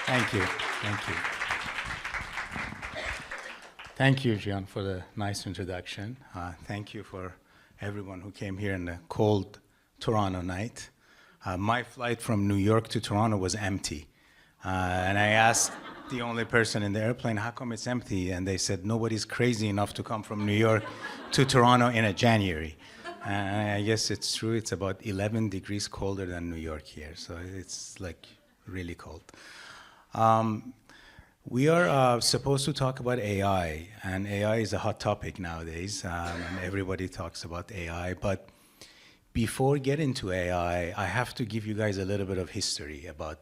Thank you. Thank you. Thank you, Gian, for the nice introduction. Thank you for everyone who came here in the cold Toronto night. My flight from New York to Toronto was empty. And I asked the only person in the airplane, how come it's empty? And they said, nobody's crazy enough to come from New York to Toronto in a January. And I guess it's true, it's about 11 degrees colder than New York here. So it's like really cold. We are supposed to talk about AI, and AI is a hot topic nowadays, and everybody talks about AI. But before getting to AI, I have to give you guys a little bit of history about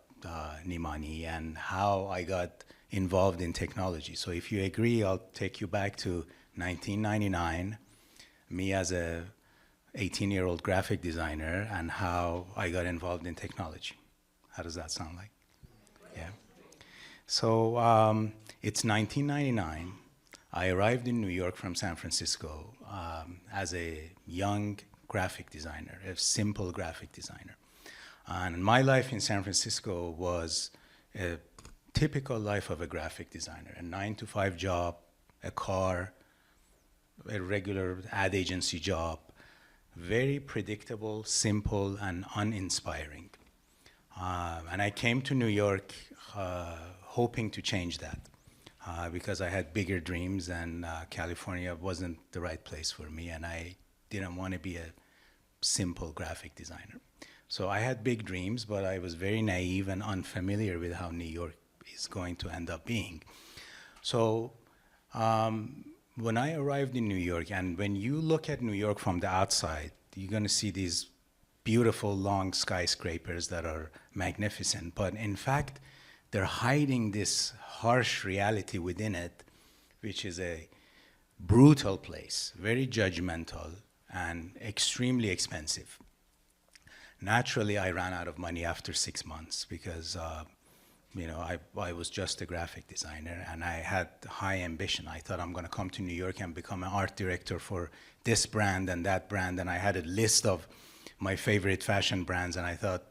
Nimani and how I got involved in technology. So if you agree, I'll take you back to 1999, me as a 18-year-old graphic designer, and how I got involved in technology. How does that sound like? Yeah. So it's 1999. I arrived in New York from San Francisco as a young graphic designer, a simple graphic designer. And my life in San Francisco was a typical life of a graphic designer, a 9-to-5 job, a car, a regular ad agency job, very predictable, simple, and uninspiring. And I came to New York hoping to change that because I had bigger dreams and California wasn't the right place for me and I didn't want to be a simple graphic designer. So I had big dreams, but I was very naive and unfamiliar with how New York is going to end up being. So when I arrived in New York, and when you look at New York from the outside, you're going to see these beautiful long skyscrapers that are magnificent, but in fact, they're hiding this harsh reality within it, which is a brutal place, very judgmental, and extremely expensive. Naturally, I ran out of money after 6 months because I was just a graphic designer and I had high ambition. I thought I'm going to come to New York and become an art director for this brand and that brand, and I had a list of my favorite fashion brands, and I thought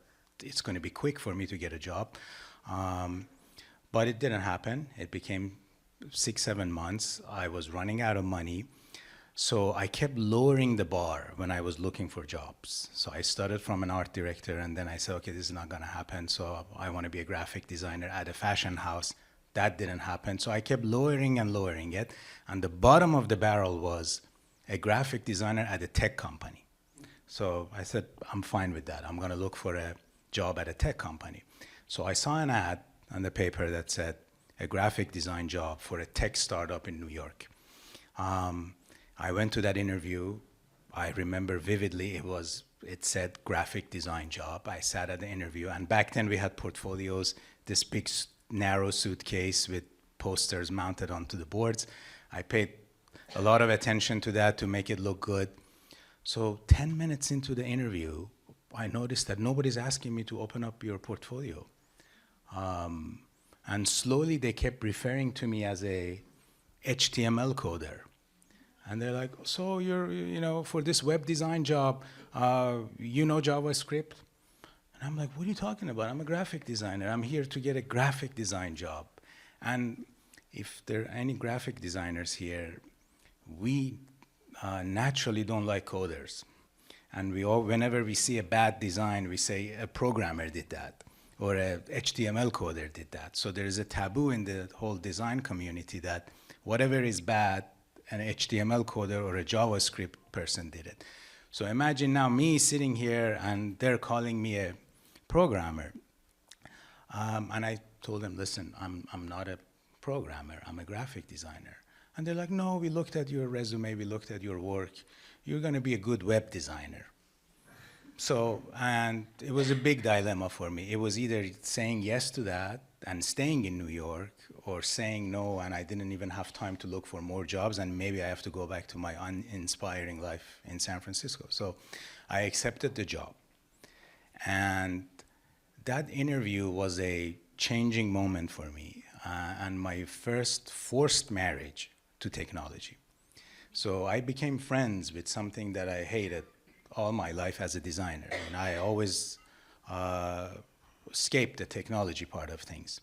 it's going to be quick for me to get a job. But it didn't happen. It became 6-7 months. I was running out of money. So I kept lowering the bar when I was looking for jobs. So I started from an art director, and then I said, okay, this is not going to happen. So I want to be a graphic designer at a fashion house. That didn't happen. So I kept lowering and lowering it. And the bottom of the barrel was a graphic designer at a tech company. So I said, I'm fine with that. I'm going to look for a job at a tech company. So I saw an ad on the paper that said a graphic design job for a tech startup in New York. I went to that interview. I remember vividly it said graphic design job. I sat at the interview, and back then we had portfolios, this big narrow suitcase with posters mounted onto the boards. I paid a lot of attention to that to make it look good. So 10 minutes into the interview, I noticed that nobody's asking me to open up your portfolio. And slowly they kept referring to me as a HTML coder. And they're like, so you're, for this web design job, you know JavaScript? And I'm like, what are you talking about? I'm a graphic designer. I'm here to get a graphic design job. And if there are any graphic designers here, we naturally don't like coders. And whenever we see a bad design, we say a programmer did that, or a HTML coder did that. So there is a taboo in the whole design community that whatever is bad, an HTML coder or a JavaScript person did it. So imagine now me sitting here and they're calling me a programmer. And I told them, listen, I'm not a programmer, I'm a graphic designer. And they're like, no, we looked at your resume, we looked at your work. You're going to be a good web designer. So, and it was a big dilemma for me. It was either saying yes to that and staying in New York, or saying no, and I didn't even have time to look for more jobs, and maybe I have to go back to my uninspiring life in San Francisco. So I accepted the job. And that interview was a changing moment for me, and my first forced marriage to technology. So I became friends with something that I hated all my life as a designer. And I always escaped the technology part of things.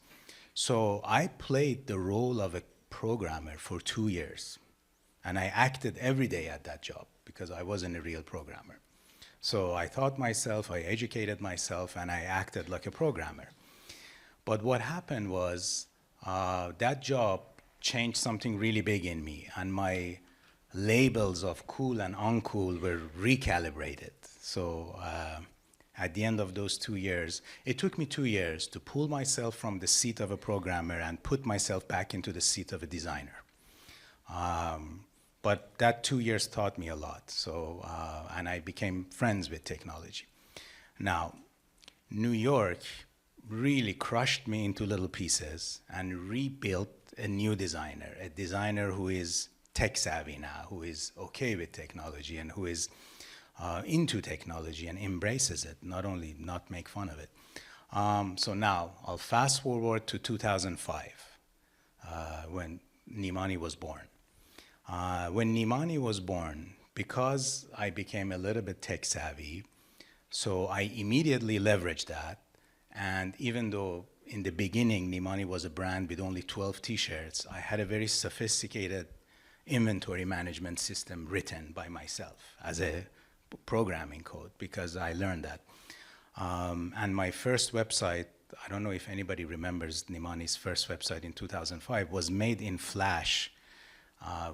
So I played the role of a programmer for 2 years. And I acted every day at that job because I wasn't a real programmer. So I taught myself, I educated myself, and I acted like a programmer. But what happened was that job changed something really big in me, and my labels of cool and uncool were recalibrated. So at the end of those 2 years, it took me 2 years to pull myself from the seat of a programmer and put myself back into the seat of a designer. But that 2 years taught me a lot. So, and I became friends with technology. Now, New York really crushed me into little pieces and rebuilt a new designer, a designer who is tech savvy now, who is okay with technology and who is into technology and embraces it, not only not make fun of it. So now I'll fast forward to 2005 when NIMANY was born. When NIMANY was born, because I became a little bit tech savvy, so I immediately leveraged that. And even though in the beginning NIMANY was a brand with only 12 t-shirts, I had a very sophisticated inventory management system written by myself as a programming code because I learned that. And my first website, I don't know if anybody remembers NIMANY's first website in 2005, was made in Flash,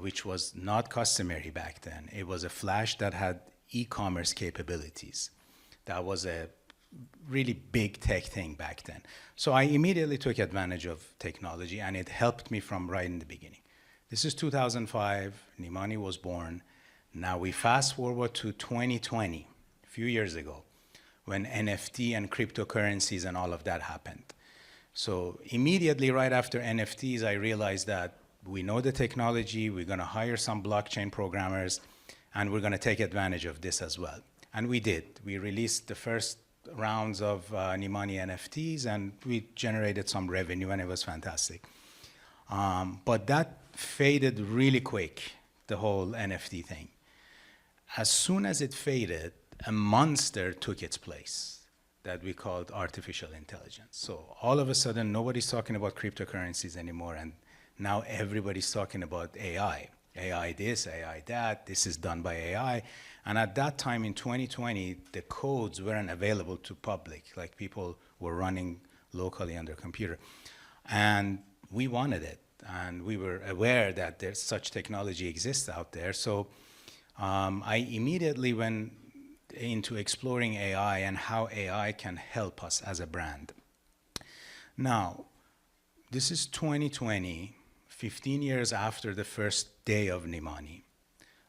which was not customary back then. It was a Flash that had e-commerce capabilities. That was a really big tech thing back then. So I immediately took advantage of technology, and it helped me from right in the beginning. This is 2005, NIMANY was born. Now we fast forward to 2020, a few years ago, when NFT and cryptocurrencies and all of that happened. So immediately right after NFTs, I realized that we know the technology, we're gonna hire some blockchain programmers, and we're gonna take advantage of this as well. And we did. We released the first rounds of NIMANY NFTs, and we generated some revenue, and it was fantastic. But that faded really quick, the whole NFT thing. As soon as it faded, a monster took its place that we called artificial intelligence. So all of a sudden, nobody's talking about cryptocurrencies anymore, and now everybody's talking about AI. AI this, AI that, this is done by AI. And at that time in 2020, the codes weren't available to public, like people were running locally on their computer. And we wanted it, and we were aware that there's such technology exists out there. So I immediately went into exploring AI and how AI can help us as a brand. Now, this is 2020, 15 years after the first day of NIMANY.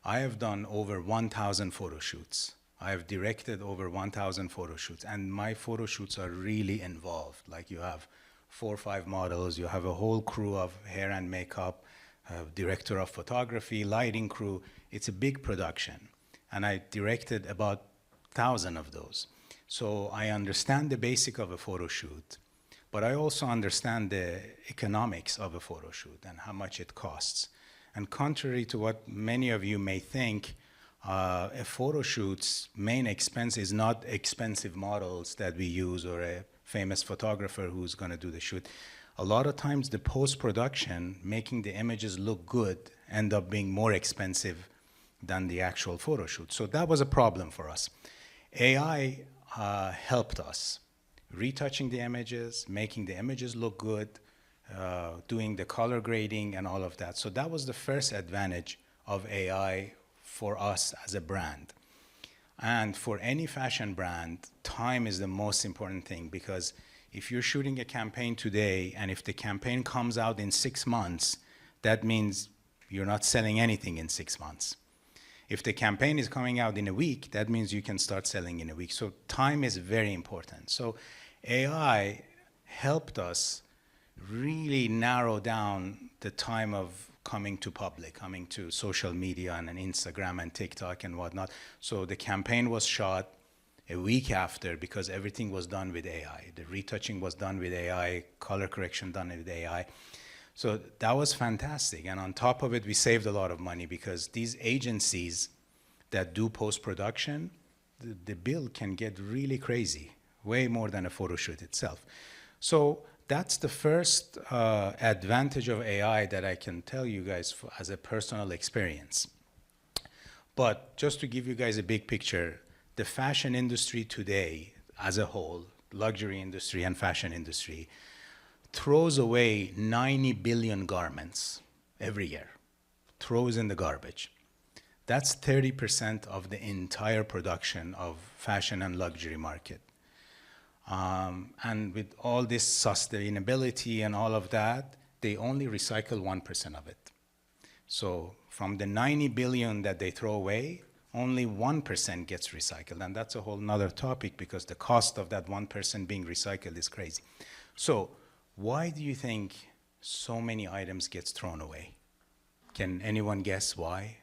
I have done over 1,000 photo shoots. I have directed over 1,000 photo shoots, and my photo shoots are really involved. Like you have 4 or 5 models, you have a whole crew of hair and makeup, director of photography, lighting crew. It's a big production, and I directed about 1,000 of those. So I understand the basic of a photo shoot, but I also understand the economics of a photo shoot and how much it costs. And contrary to what many of you may think, a photo shoot's main expense is not expensive models that we use or a famous photographer who's going to do the shoot. A lot of times the post-production, making the images look good, end up being more expensive than the actual photo shoot. So that was a problem for us. AI helped us, retouching the images, making the images look good, doing the color grading and all of that. So that was the first advantage of AI for us as a brand. And for any fashion brand, time is the most important thing, because if you're shooting a campaign today and if the campaign comes out in 6 months, that means you're not selling anything in 6 months. If the campaign is coming out in a week, that means you can start selling in a week. So time is very important. So AI helped us really narrow down the time of coming to public, coming to social media and Instagram and TikTok and whatnot. So the campaign was shot a week after because everything was done with AI. The retouching was done with AI, color correction done with AI. So that was fantastic. And on top of it, we saved a lot of money because these agencies that do post-production, the bill can get really crazy, way more than a photo shoot itself. So that's the first advantage of AI that I can tell you guys as a personal experience. But just to give you guys a big picture, the fashion industry today as a whole, luxury industry and fashion industry, throws away 90 billion garments every year, throws in the garbage. That's 30% of the entire production of fashion and luxury market. And with all this sustainability and all of that, they only recycle 1% of it. So from the 90 billion that they throw away, only 1% gets recycled. And that's a whole nother topic because the cost of that 1% being recycled is crazy. So why do you think so many items gets thrown away? Can anyone guess why?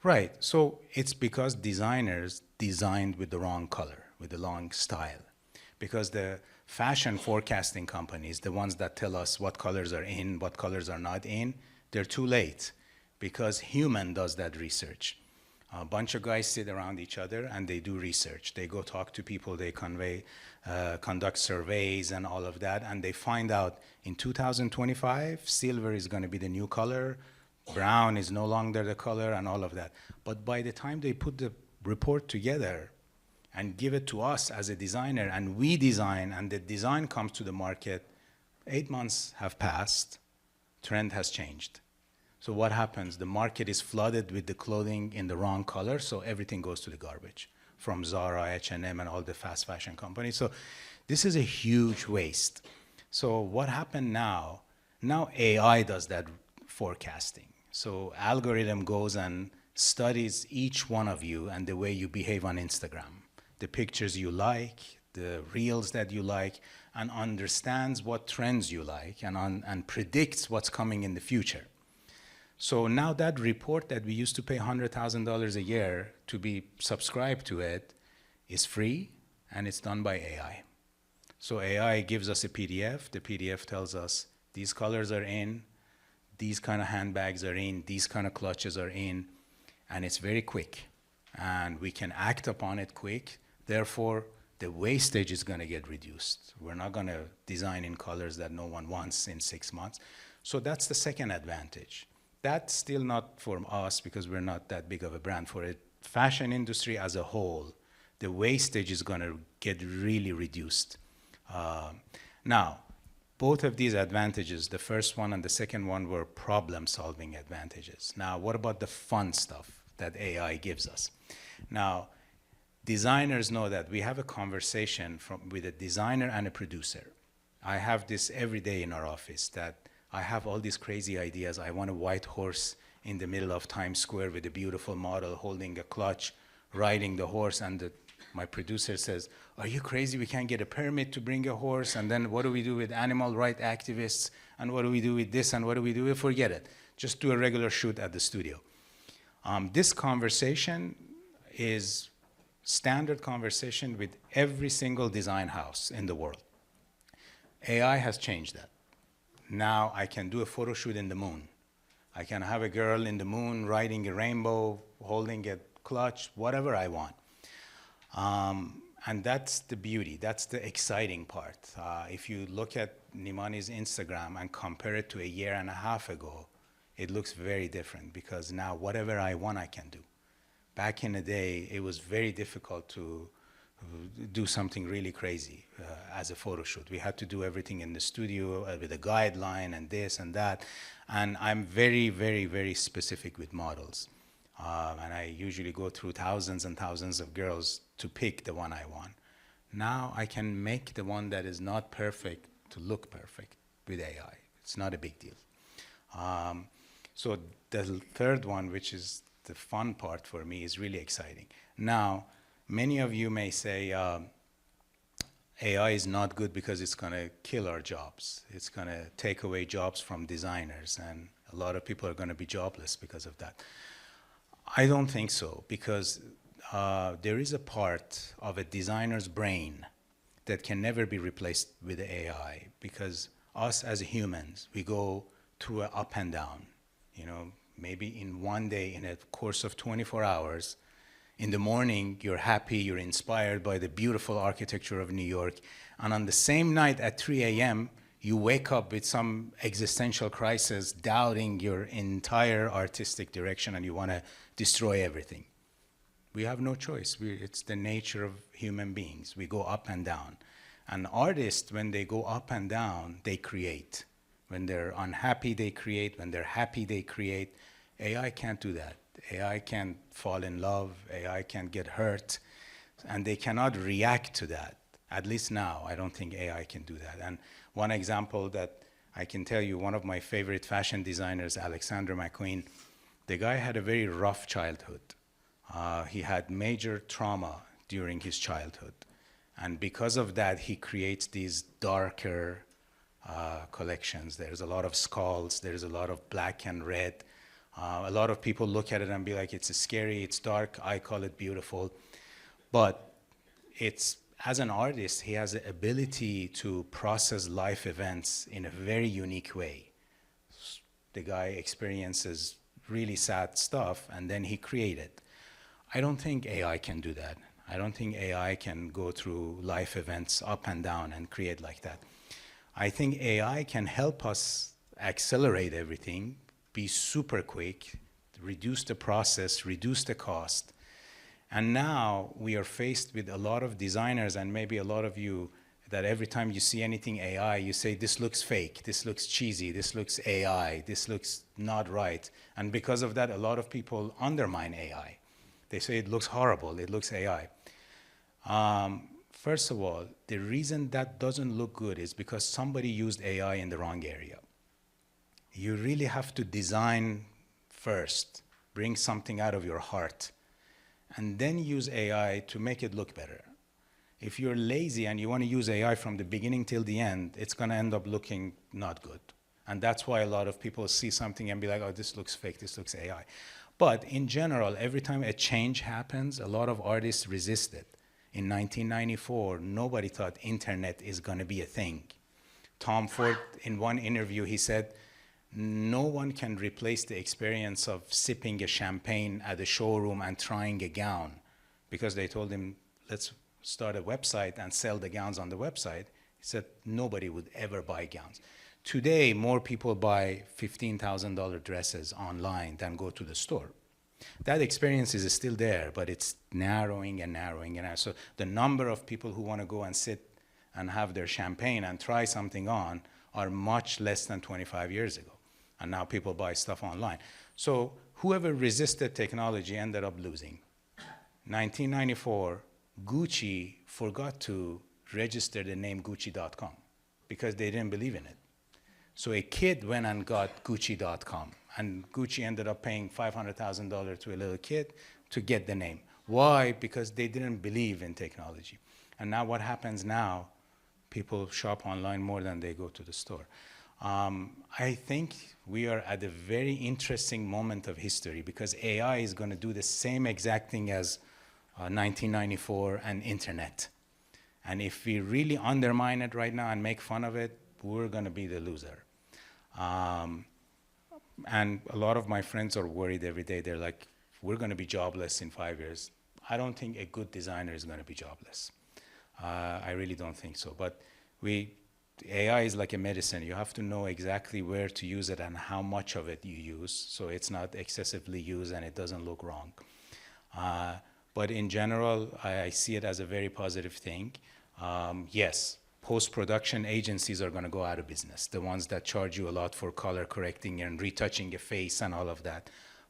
Right, so it's because designers designed with the wrong color, with the wrong style. Because the fashion forecasting companies, the ones that tell us what colors are in, what colors are not in, they're too late because human does that research. A bunch of guys sit around each other and they do research. They go talk to people, they conduct surveys and all of that, and they find out in 2025, silver is going to be the new color, brown is no longer the color, and all of that. But by the time they put the report together and give it to us as a designer, and we design, and the design comes to the market, 8 months have passed, trend has changed. So what happens? The market is flooded with the clothing in the wrong color, so everything goes to the garbage from Zara, H&M, and all the fast fashion companies. So this is a huge waste. So what happened now? Now AI does that forecasting. So algorithm goes and studies each one of you and the way you behave on Instagram, the pictures you like, the reels that you like, and understands what trends you like and predicts what's coming in the future. So now that report that we used to pay $100,000 a year to be subscribed to it is free, and it's done by AI. So AI gives us a PDF. The PDF tells us these colors are in, these kind of handbags are in, these kind of clutches are in, and it's very quick. And we can act upon it quick. Therefore, the wastage is going to get reduced. We're not going to design in colors that no one wants in 6 months. So that's the second advantage. That's still not for us because we're not that big of a brand. For a fashion industry as a whole, the wastage is going to get really reduced. Now, both of these advantages, the first one and the second one, were problem-solving advantages. Now, what about the fun stuff that AI gives us? Now, designers know that we have a conversation with a designer and a producer. I have this every day in our office that I have all these crazy ideas. I want a white horse in the middle of Times Square with a beautiful model holding a clutch, riding the horse, and my producer says, "Are you crazy? We can't get a permit to bring a horse, and then what do we do with animal rights activists, and what do we do with this, and what do we do? Forget it. Just do a regular shoot at the studio." This conversation is standard conversation with every single design house in the world. AI has changed that. Now I can do a photo shoot in the moon. I can have a girl in the moon riding a rainbow, holding a clutch, whatever I want. And that's the beauty, that's the exciting part. If you look at Nimany's Instagram and compare it to a year and a half ago, it looks very different because now whatever I want, I can do. Back in the day, it was very difficult to do something really crazy as a photo shoot. We had to do everything in the studio with a guideline and this and that. And I'm very, very, very specific with models. And I usually go through thousands and thousands of girls to pick the one I want. Now I can make the one that is not perfect to look perfect with AI. It's not a big deal. So the third one, which is the fun part for me, is really exciting. Now, many of you may say AI is not good because it's going to kill our jobs. It's going to take away jobs from designers, and a lot of people are going to be jobless because of that. I don't think so, because there is a part of a designer's brain that can never be replaced with AI, because us as humans, we go through an up and down. You know, maybe in one day, in a course of 24 hours, In the morning, you're happy, you're inspired by the beautiful architecture of New York. And on the same night at 3 a.m., you wake up with some existential crisis, doubting your entire artistic direction, and you want to destroy everything. We have no choice. It's the nature of human beings. We go up and down. And artists, when they go up and down, they create. When they're unhappy, they create. When they're happy, they create. AI can't do that. AI can't fall in love. AI can't get hurt. And they cannot react to that. At least now, I don't think AI can do that. And one example that I can tell you, one of my favorite fashion designers, Alexander McQueen, the guy had a very rough childhood. He had major trauma during his childhood. And because of that, he creates these darker collections. There's a lot of skulls. There's a lot of black and red. A lot of people look at it and be like, it's scary, it's dark. I call it beautiful. But as an artist, he has the ability to process life events in a very unique way. The guy experiences really sad stuff, and then he created. I don't think AI can do that. I don't think AI can go through life events up and down and create like that. I think AI can help us accelerate everything, be super quick, reduce the process, reduce the cost. And now we are faced with a lot of designers, and maybe a lot of you, that every time you see anything AI, you say, this looks fake, this looks cheesy, this looks AI, this looks not right. And because of that, a lot of people undermine AI. They say it looks horrible, it looks AI. First of all, the reason that doesn't look good is because somebody used AI in the wrong area. You really have to design first, bring something out of your heart, and then use AI to make it look better. If you're lazy and you want to use AI from the beginning till the end, it's going to end up looking not good. And that's why a lot of people see something and be like, oh, this looks fake, this looks AI. But in general, every time a change happens, a lot of artists resist it. In 1994, nobody thought internet is going to be a thing. Tom Ford, in one interview, he said, no one can replace the experience of sipping a champagne at a showroom and trying a gown, because they told him, let's start a website and sell the gowns on the website. He said, nobody would ever buy gowns. Today, more people buy $15,000 dresses online than go to the store. That experience is still there, but it's narrowing and narrowing. And so the number of people who want to go and sit and have their champagne and try something on are much less than 25 years ago. And now people buy stuff online. So whoever resisted technology ended up losing. 1994, Gucci forgot to register the name Gucci.com because they didn't believe in it. So a kid went and got Gucci.com, and Gucci ended up paying $500,000 to a little kid to get the name. Why? Because they didn't believe in technology. And now what happens now, people shop online more than they go to the store. I think we are at a very interesting moment of history, because AI is going to do the same exact thing as 1994 and internet. And if we really undermine it right now and make fun of it, we're going to be the loser. And a lot of my friends are worried every day. They're like, we're going to be jobless in 5 years. I don't think a good designer is going to be jobless. I really don't think so. But AI is like a medicine. You have to know exactly where to use it and how much of it you use, so it's not excessively used and it doesn't look wrong. But in general, I see it as a very positive thing. Yes, post-production agencies are going to go out of business, the ones that charge you a lot for color correcting and retouching a face and all of that.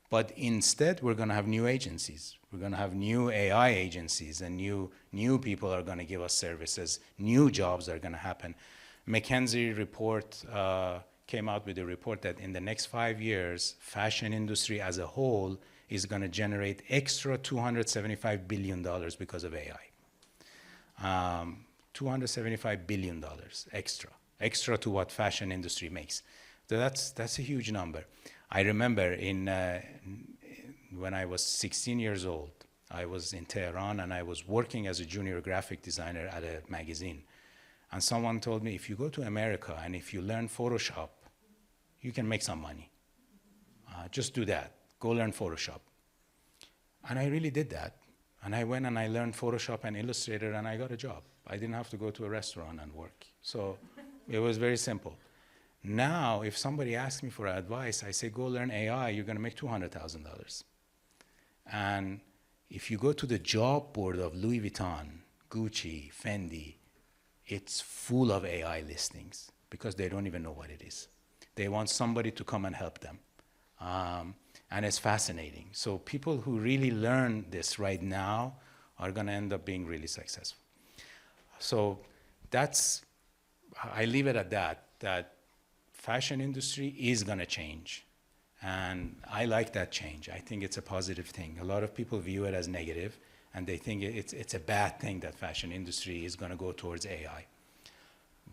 But instead, we're going to have new agencies. We're going to have new AI agencies, and new people are going to give us services. New jobs are going to happen. McKinsey report came out with a report that in the next 5 years, fashion industry as a whole is going to generate extra $275 billion because of AI. $275 billion extra to what fashion industry makes. So that's a huge number. I remember when I was 16 years old, I was in Tehran and I was working as a junior graphic designer at a magazine. And someone told me, if you go to America and if you learn Photoshop, you can make some money. Just do that. Go learn Photoshop. And I really did that. And I went and I learned Photoshop and Illustrator, and I got a job. I didn't have to go to a restaurant and work. So it was very simple. Now, if somebody asks me for advice, I say, go learn AI, you're going to make $200,000. And if you go to the job board of Louis Vuitton, Gucci, Fendi, it's full of AI listings because they don't even know what it is. They want somebody to come and help them. And it's fascinating. So people who really learn this right now are going to end up being really successful. So that's, I leave it at that, that fashion industry is going to change. And I like that change. I think it's a positive thing. A lot of people view it as negative, and they think it's a bad thing that fashion industry is going to go towards AI.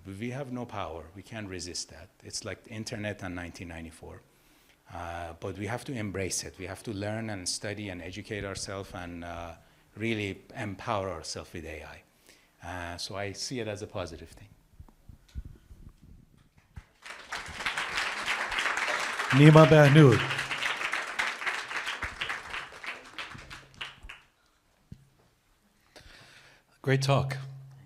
But we have no power. We can't resist that. It's like the internet in 1994. But we have to embrace it. We have to learn and study and educate ourselves and really empower ourselves with AI. So I see it as a positive thing. Nima Behnoud. Great talk.